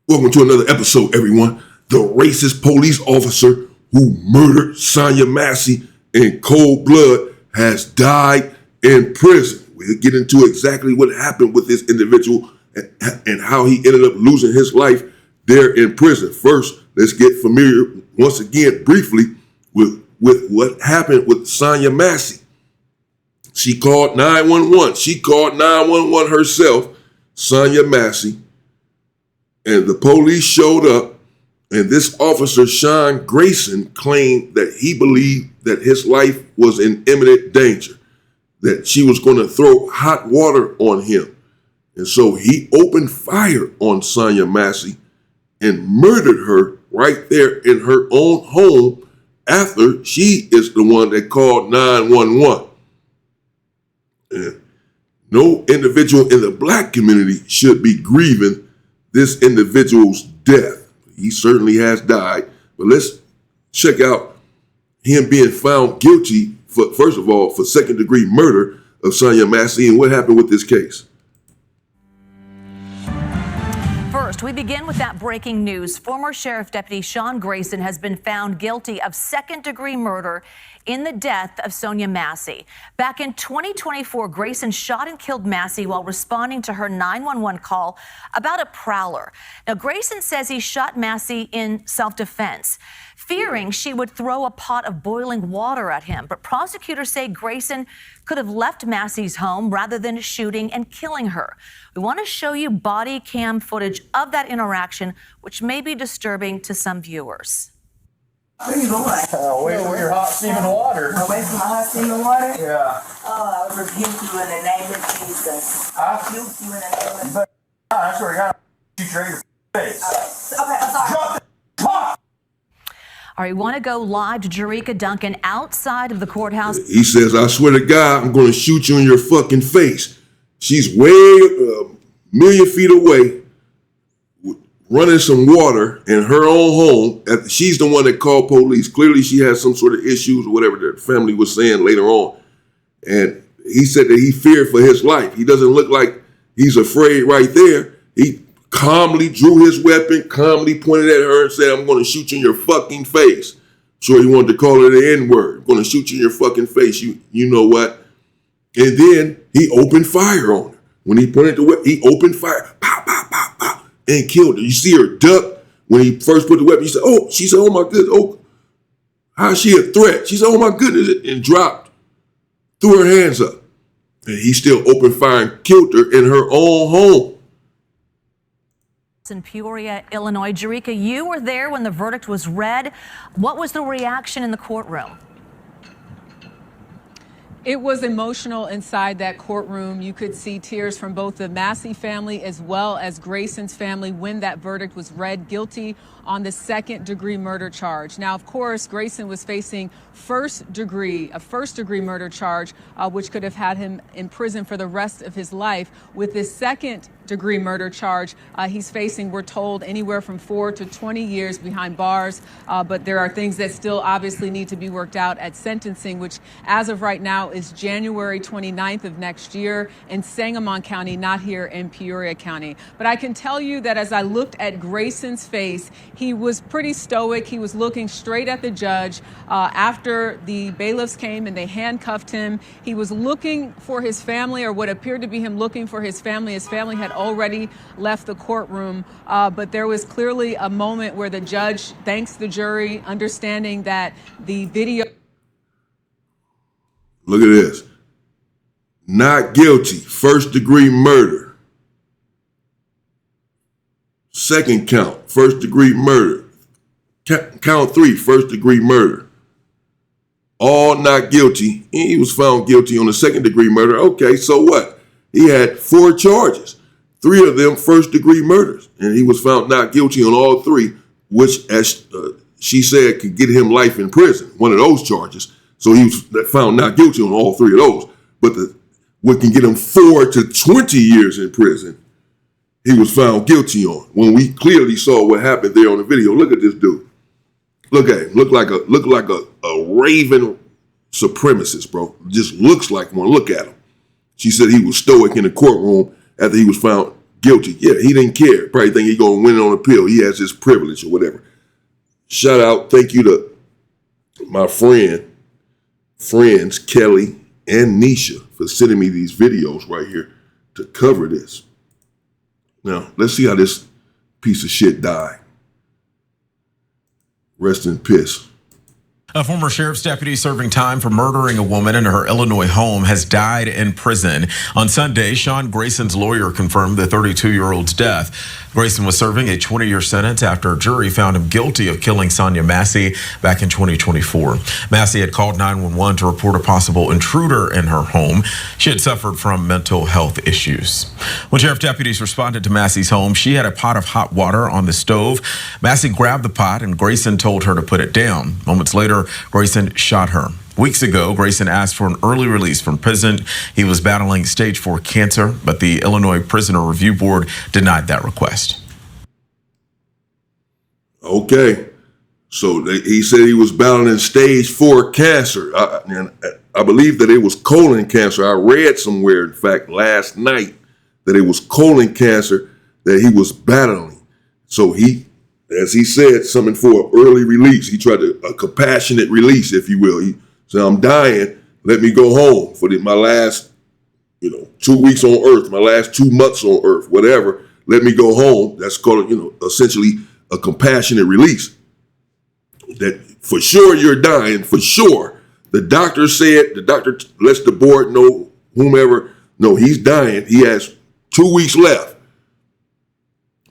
Welcome to another episode, everyone. The racist police officer who murdered Sonya Massey in cold blood has died in prison. We'll get into exactly what happened with this individual and how he ended up losing his life there in prison. First, let's get familiar once again briefly with what happened with Sonya Massey. She called 911. She called 911 herself, Sonya Massey. And the police showed up, and this officer, Grayson, claimed that he believed that his life was in imminent danger, that she was going to throw hot water on him. And so he opened fire on Sonya Massey and murdered her right there in her own home after she is the one that called 911. And no individual in the black community should be grieving this individual's death. He certainly has died. But let's check out him being found guilty, first of all, for second-degree murder of Sonya Massey and what happened with this case. First, we begin with that breaking news. Former Sheriff Deputy Sean Grayson has been found guilty of second-degree murder in the death of Sonya Massey. Back in 2024, Grayson shot and killed Massey while responding to her 911 call about a prowler. Now, Grayson says he shot Massey in self-defense, fearing she would throw a pot of boiling water at him. But prosecutors say Grayson could have left Massey's home rather than shooting and killing her. We want to show you body cam footage of that interaction, which may be disturbing to some viewers. Where you going? Away from your hot steaming water. Away from my hot steaming water? Yeah. Oh, I rebuke you in the name of Jesus. I rebuke you in the name of Jesus. I swear to God, shoot you in your face. Okay, I'm sorry. Drop the pot! All right, we want to go live to Jerika Duncan outside of the courthouse. He says, I swear to God, I'm going to shoot you in your fucking face. She's way a million feet away, running some water in her own home. She's the one that called police. Clearly, she has some sort of issues or whatever the family was saying later on. And he said that he feared for his life. He doesn't look like he's afraid right there. He calmly drew his weapon, calmly pointed at her and said, I'm going to shoot you in your fucking face. Sure, he wanted to call her the N-word. I'm going to shoot you in your fucking face. You know what? And then he opened fire on her. When he pointed the weapon, he opened fire. Pow, pow, pow, pow. And killed her. You see her duck when he first put the weapon. She said, oh my goodness. Oh, how's she a threat? She said, oh my goodness, and dropped, threw her hands up. And he still opened fire and killed her in her own home. In Peoria, Illinois. Jerika, you were there when the verdict was read. What was the reaction in the courtroom? It was emotional inside that courtroom. You could see tears from both the Massey family as well as Grayson's family when that verdict was read guilty on the second-degree murder charge. Now, of course, Grayson was facing a first-degree murder charge, which could have had him in prison for the rest of his life. With this second-degree murder charge, he's facing, we're told, anywhere from 4 to 20 years behind bars. But there are things that still obviously need to be worked out at sentencing, which as of right now is January 29th of next year in Sangamon County, not here in Peoria County. But I can tell you that as I looked at Grayson's face, he was pretty stoic. He was looking straight at the judge. After the bailiffs came and they handcuffed him, he was looking for his family, or what appeared to be him looking for his family. His family had already left the courtroom, but there was clearly a moment where the judge thanks the jury, understanding that the video... Look at this. Not guilty, first-degree murder. Second count, first-degree murder. Count 3, first-degree murder. All not guilty. He was found guilty on the second-degree murder. Okay, so what? He had 4 charges, 3 of them first-degree murders, and he was found not guilty on all 3, which, as she said, could get him life in prison, one of those charges. So he was found not guilty on all 3 of those. But what can get him 4 to 20 years in prison, he was found guilty on. When we clearly saw what happened there on the video. Look at this dude. Look at him. Look like a raven supremacist, bro. Just looks like one. Look at him. She said he was stoic in the courtroom after he was found guilty. Yeah, he didn't care. Probably think he gonna win on appeal. He has his privilege or whatever. Shout out, thank you to my friends Kelly and Nisha for sending me these videos right here to cover this. Now, let's see how this piece of shit died. Rest in piss. A former sheriff's deputy serving time for murdering a woman in her Illinois home has died in prison. On Sunday, Sean Grayson's lawyer confirmed the 32-year-old's death. Grayson was serving a 20-year sentence after a jury found him guilty of killing Sonya Massey back in 2024. Massey had called 911 to report a possible intruder in her home. She had suffered from mental health issues. When sheriff deputies responded to Massey's home, she had a pot of hot water on the stove. Massey grabbed the pot and Grayson told her to put it down. Moments later, Grayson shot her. Weeks ago, Grayson asked for an early release from prison. He was battling stage 4 cancer, but the Illinois Prisoner Review Board denied that request. Okay, so he said he was battling stage 4 cancer. I believe that it was colon cancer. I read somewhere, in fact, last night, that it was colon cancer that he was battling. So he, as he said, something for an early release. He tried a compassionate release, if you will. He said, I'm dying, let me go home for my last, 2 weeks on earth, my last 2 months on earth, whatever. Let me go home. That's called, essentially a compassionate release. That for sure you're dying, for sure. The doctor lets the board know, whomever, no, he's dying. He has 2 weeks left.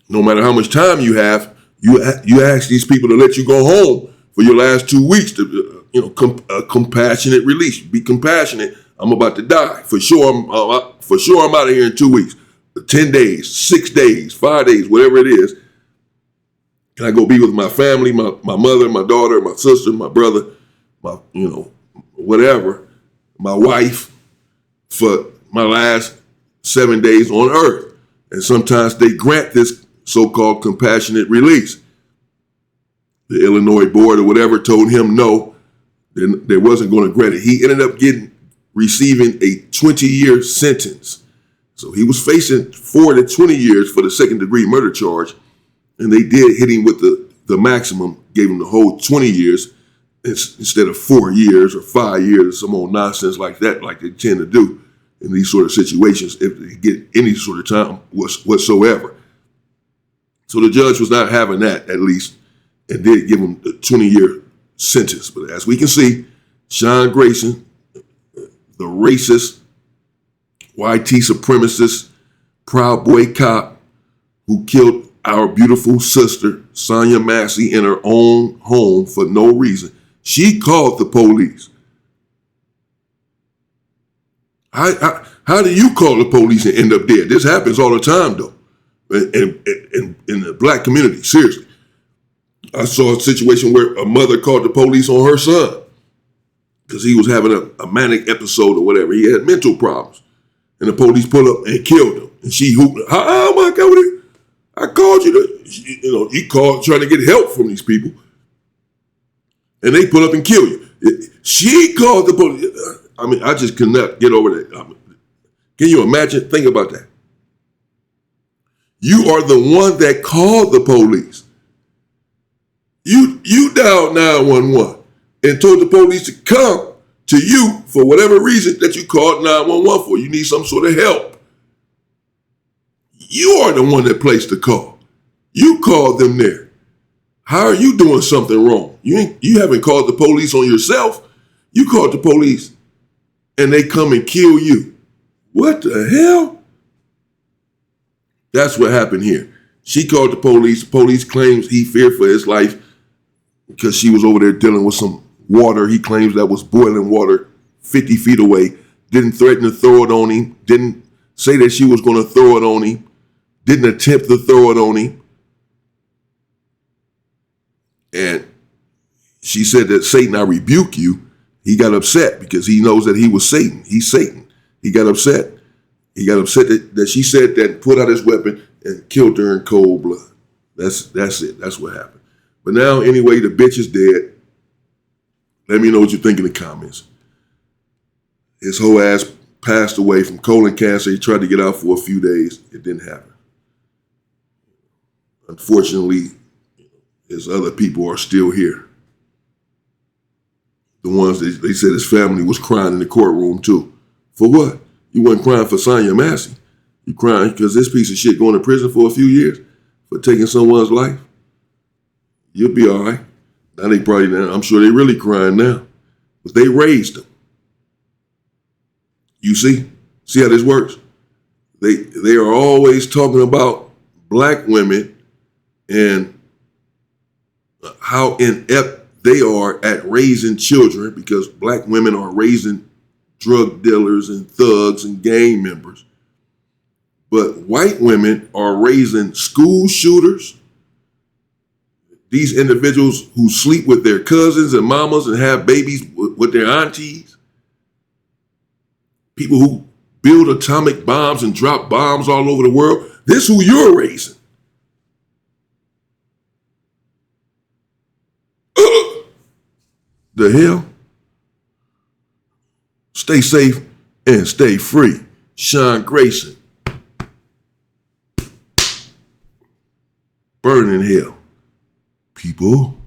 No matter how much time you have, you ask these people to let you go home for your last 2 weeks to, a compassionate release. Be compassionate. I'm about to die. For sure, I'm out of here in 2 weeks. 10 days, 6 days, 5 days, whatever it is. Can I go be with my family, my mother, my daughter, my sister, my brother, whatever, my wife, for my last 7 days on earth. And sometimes they grant this so-called compassionate release. The Illinois board or whatever told him no, then they wasn't going to grant it. He ended up receiving a 20-year sentence. So he was facing 4 to 20 years for the second-degree murder charge, and they did hit him with the maximum, gave him the whole 20 years instead of 4 years or 5 years, some old nonsense like that, like they tend to do in these sort of situations if they get any sort of time whatsoever. So the judge was not having that, at least, and did give him the 20-year sentence. But as we can see, Sean Grayson, the racist, YT supremacist, Proud Boy cop who killed our beautiful sister, Sonya Massey, in her own home for no reason. She called the police. How do you call the police and end up dead? This happens all the time, though, in the black community, seriously. I saw a situation where a mother called the police on her son because he was having a manic episode or whatever. He had mental problems. And the police pulled up and killed him. And she hooped, oh my God, I called you you called trying to get help from these people. And they pull up and kill you. She called the police. I mean, I just cannot get over that. Can you imagine? Think about that. You are the one that called the police. You dialed 911 and told the police to come to you for whatever reason that you called 911 for. You need some sort of help. You are the one that placed the call. You called them there. How are you doing something wrong? You haven't called the police on yourself. You called the police and they come and kill you. What the hell? That's what happened here. She called the police. The police claims he feared for his life because she was over there dealing with some water. He claims that was boiling water 50 feet away. Didn't threaten to throw it on him. Didn't say that she was going to throw it on him. Didn't attempt to throw it on him. And she said that, Satan, I rebuke you. He got upset because he knows that he was Satan. He's Satan. He got upset. He got upset that she said that, put out his weapon and killed her in cold blood. That's it. That's what happened. But now, anyway, the bitch is dead. Let me know what you think in the comments. His whole ass passed away from colon cancer. He tried to get out for a few days. It didn't happen. Unfortunately, his other people are still here. The ones that they said his family was crying in the courtroom too. For what? You wasn't crying for Sonya Massey. You crying because this piece of shit going to prison for a few years for taking someone's life. You'll be all right. Now they probably, I'm sure they really crying now. But they raised them. You see how this works? They are always talking about black women and how inept they are at raising children, because black women are raising drug dealers and thugs and gang members. But white women are raising school shooters, these individuals who sleep with their cousins and mamas and have babies with their aunties, people who build atomic bombs and drop bombs all over the world. This is who you're raising. The hell? Stay safe and stay free. Sean Grayson. Burn in hell, people.